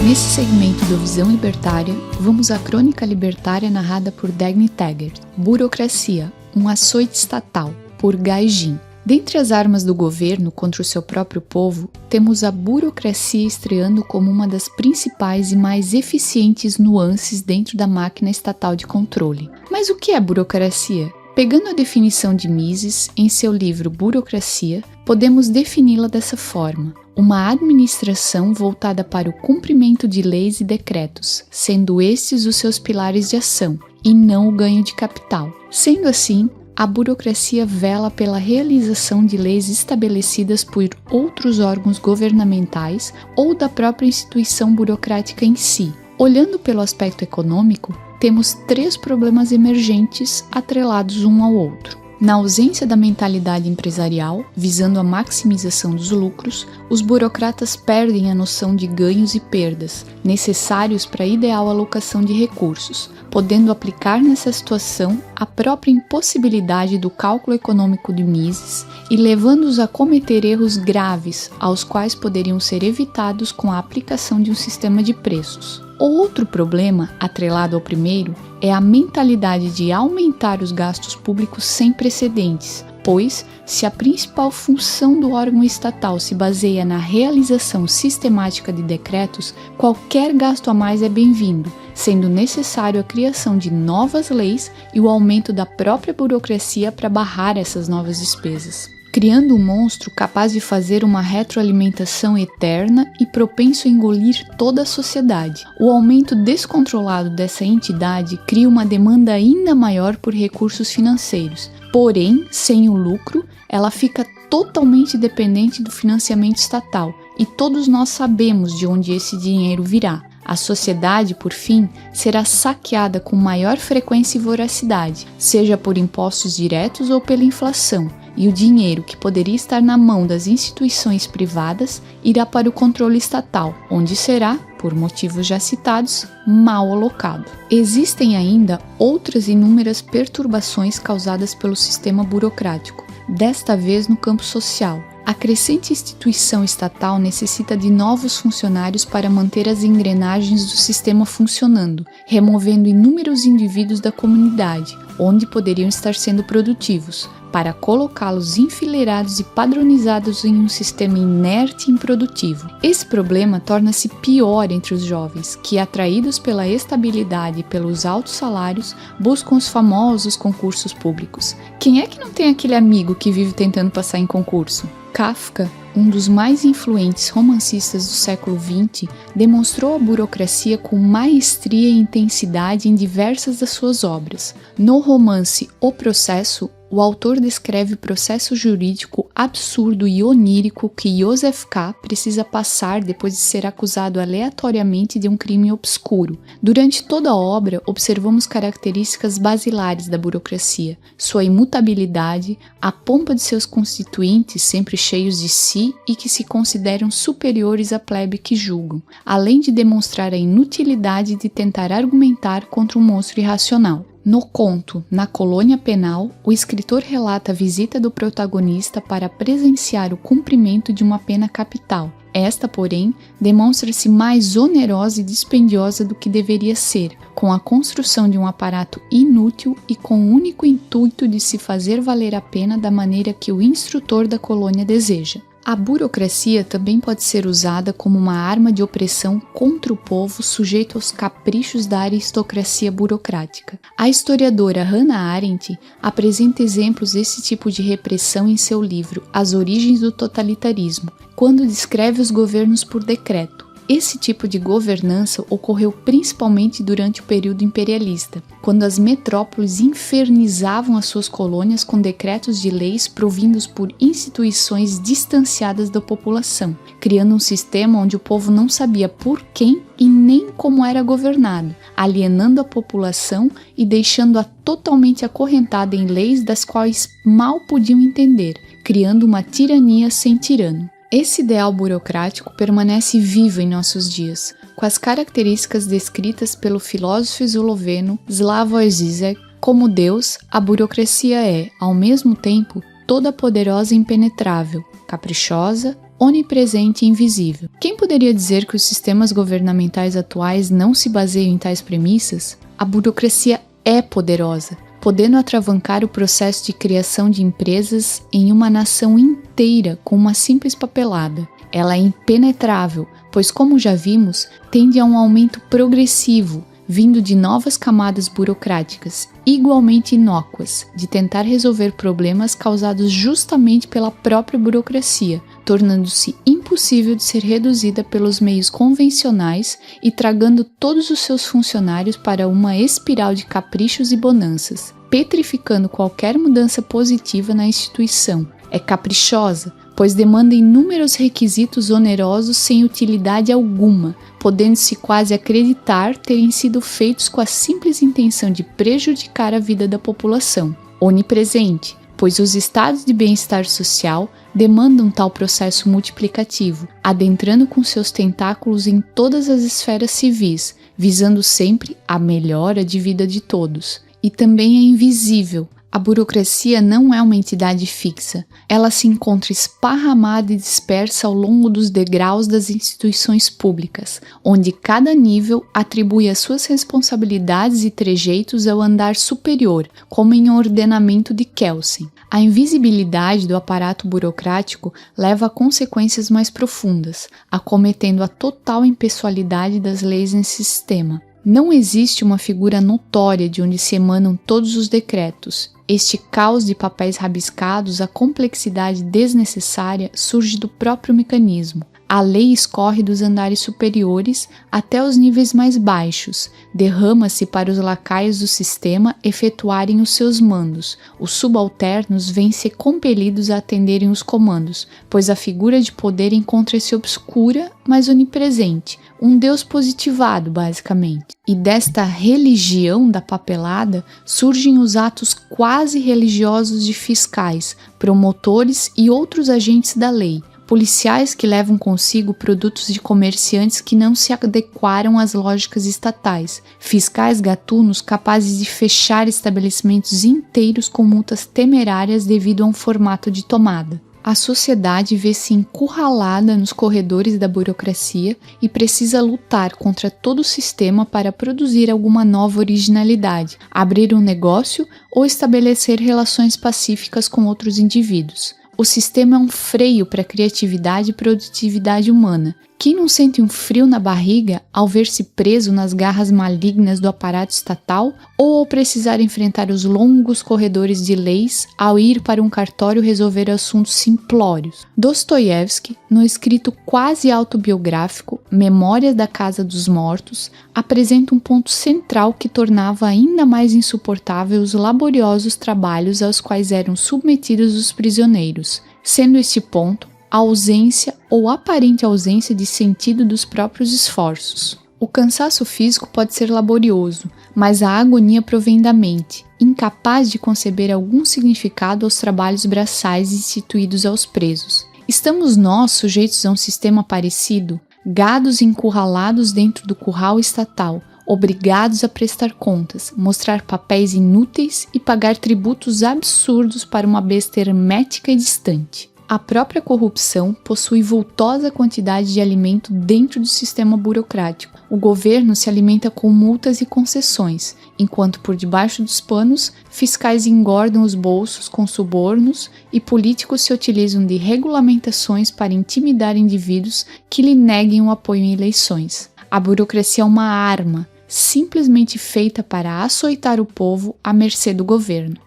Nesse segmento do Visão Libertária, vamos à crônica libertária narrada por Dagny Taggart, Burocracia, um açoite estatal, por Gai Jin. Dentre as armas do governo contra o seu próprio povo, temos a burocracia estreando como uma das principais e mais eficientes nuances dentro da máquina estatal de controle. Mas o que é burocracia? Pegando a definição de Mises em seu livro Burocracia, podemos defini-la dessa forma: uma administração voltada para o cumprimento de leis e decretos, sendo estes os seus pilares de ação, e não o ganho de capital. Sendo assim, a burocracia vela pela realização de leis estabelecidas por outros órgãos governamentais ou da própria instituição burocrática em si. Olhando pelo aspecto econômico, temos 3 problemas emergentes atrelados um ao outro. Na ausência da mentalidade empresarial, visando a maximização dos lucros, os burocratas perdem a noção de ganhos e perdas, necessários para a ideal alocação de recursos, podendo aplicar nessa situação a própria impossibilidade do cálculo econômico de Mises e levando-os a cometer erros graves, aos quais poderiam ser evitados com a aplicação de um sistema de preços. O outro problema, atrelado ao primeiro, é a mentalidade de aumentar os gastos públicos sem precedentes, pois, se a principal função do órgão estatal se baseia na realização sistemática de decretos, qualquer gasto a mais é bem-vindo, sendo necessário a criação de novas leis e o aumento da própria burocracia para barrar essas novas despesas, criando um monstro capaz de fazer uma retroalimentação eterna e propenso a engolir toda a sociedade. O aumento descontrolado dessa entidade cria uma demanda ainda maior por recursos financeiros, porém, sem o lucro, ela fica totalmente dependente do financiamento estatal, e todos nós sabemos de onde esse dinheiro virá. A sociedade, por fim, será saqueada com maior frequência e voracidade, seja por impostos diretos ou pela inflação, e o dinheiro que poderia estar na mão das instituições privadas irá para o controle estatal, onde será, por motivos já citados, mal alocado. Existem ainda outras inúmeras perturbações causadas pelo sistema burocrático, desta vez no campo social. A crescente instituição estatal necessita de novos funcionários para manter as engrenagens do sistema funcionando, removendo inúmeros indivíduos da comunidade, onde poderiam estar sendo produtivos, para colocá-los enfileirados e padronizados em um sistema inerte e improdutivo. Esse problema torna-se pior entre os jovens, que, atraídos pela estabilidade e pelos altos salários, buscam os famosos concursos públicos. Quem é que não tem aquele amigo que vive tentando passar em concurso? Kafka, um dos mais influentes romancistas do século XX, demonstrou a burocracia com maestria e intensidade em diversas das suas obras. No romance O Processo, o autor descreve o processo jurídico absurdo e onírico que Joseph K. precisa passar depois de ser acusado aleatoriamente de um crime obscuro. Durante toda a obra, observamos características basilares da burocracia, sua imutabilidade, a pompa de seus constituintes sempre cheios de si e que se consideram superiores à plebe que julgam, além de demonstrar a inutilidade de tentar argumentar contra um monstro irracional. No conto Na Colônia Penal, o escritor relata a visita do protagonista para presenciar o cumprimento de uma pena capital. Esta, porém, demonstra-se mais onerosa e dispendiosa do que deveria ser, com a construção de um aparato inútil e com o único intuito de se fazer valer a pena da maneira que o instrutor da colônia deseja. A burocracia também pode ser usada como uma arma de opressão contra o povo sujeito aos caprichos da aristocracia burocrática. A historiadora Hannah Arendt apresenta exemplos desse tipo de repressão em seu livro As Origens do Totalitarismo, quando descreve os governos por decreto. Esse tipo de governança ocorreu principalmente durante o período imperialista, quando as metrópoles infernizavam as suas colônias com decretos de leis provindos por instituições distanciadas da população, criando um sistema onde o povo não sabia por quem e nem como era governado, alienando a população e deixando-a totalmente acorrentada em leis das quais mal podiam entender, criando uma tirania sem tirano. Esse ideal burocrático permanece vivo em nossos dias, com as características descritas pelo filósofo esloveno Slavoj Žižek. Como Deus, a burocracia é, ao mesmo tempo, toda poderosa e impenetrável, caprichosa, onipresente e invisível. Quem poderia dizer que os sistemas governamentais atuais não se baseiam em tais premissas? A burocracia é poderosa, podendo atravancar o processo de criação de empresas em uma nação inteira com uma simples papelada. Ela é impenetrável, pois, como já vimos, tende a um aumento progressivo, vindo de novas camadas burocráticas, igualmente inócuas, de tentar resolver problemas causados justamente pela própria burocracia, tornando-se impossível de ser reduzida pelos meios convencionais e tragando todos os seus funcionários para uma espiral de caprichos e bonanças, petrificando qualquer mudança positiva na instituição. É caprichosa, pois demanda inúmeros requisitos onerosos sem utilidade alguma, podendo-se quase acreditar terem sido feitos com a simples intenção de prejudicar a vida da população. Onipresente, pois os estados de bem-estar social demandam tal processo multiplicativo, adentrando com seus tentáculos em todas as esferas civis, visando sempre a melhora de vida de todos. E também é invisível. A burocracia não é uma entidade fixa, ela se encontra esparramada e dispersa ao longo dos degraus das instituições públicas, onde cada nível atribui as suas responsabilidades e trejeitos ao andar superior, como em um ordenamento de Kelsen. A invisibilidade do aparato burocrático leva a consequências mais profundas, acometendo a total impessoalidade das leis nesse sistema. Não existe uma figura notória de onde se emanam todos os decretos. Este caos de papéis rabiscados, a complexidade desnecessária surge do próprio mecanismo. A lei escorre dos andares superiores até os níveis mais baixos, derrama-se para os lacaios do sistema efetuarem os seus mandos. Os subalternos vêm-se compelidos a atenderem os comandos, pois a figura de poder encontra-se obscura, mas onipresente, um Deus positivado, basicamente. E desta religião da papelada surgem os atos quase religiosos de fiscais, promotores e outros agentes da lei. Policiais que levam consigo produtos de comerciantes que não se adequaram às lógicas estatais, fiscais gatunos capazes de fechar estabelecimentos inteiros com multas temerárias devido a um formato de tomada. A sociedade vê-se encurralada nos corredores da burocracia e precisa lutar contra todo o sistema para produzir alguma nova originalidade, abrir um negócio ou estabelecer relações pacíficas com outros indivíduos. O sistema é um freio para a criatividade e produtividade humana. Quem não sente um frio na barriga ao ver-se preso nas garras malignas do aparato estatal ou ao precisar enfrentar os longos corredores de leis ao ir para um cartório resolver assuntos simplórios? Dostoiévski, no escrito quase autobiográfico Memórias da Casa dos Mortos, apresenta um ponto central que tornava ainda mais insuportável os laboriosos trabalhos aos quais eram submetidos os prisioneiros, sendo este ponto a ausência ou aparente ausência de sentido dos próprios esforços. O cansaço físico pode ser laborioso, mas a agonia provém da mente, incapaz de conceber algum significado aos trabalhos braçais instituídos aos presos. Estamos nós sujeitos a um sistema parecido, gados encurralados dentro do curral estatal, obrigados a prestar contas, mostrar papéis inúteis e pagar tributos absurdos para uma besta hermética e distante. A própria corrupção possui vultosa quantidade de alimento dentro do sistema burocrático. O governo se alimenta com multas e concessões, enquanto por debaixo dos panos, fiscais engordam os bolsos com subornos e políticos se utilizam de regulamentações para intimidar indivíduos que lhe neguem o apoio em eleições. A burocracia é uma arma, simplesmente feita para açoitar o povo à mercê do governo.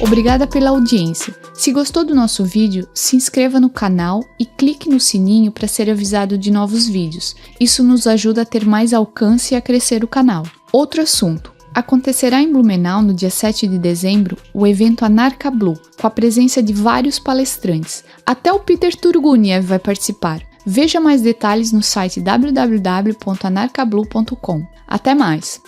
Obrigada pela audiência. Se gostou do nosso vídeo, se inscreva no canal e clique no sininho para ser avisado de novos vídeos. Isso nos ajuda a ter mais alcance e a crescer o canal. Outro assunto. Acontecerá em Blumenau, no dia 7 de dezembro, o evento AnarcaBlu, com a presença de vários palestrantes. Até o Peter Turguniev vai participar. Veja mais detalhes no site www.anarcablu.com. Até mais!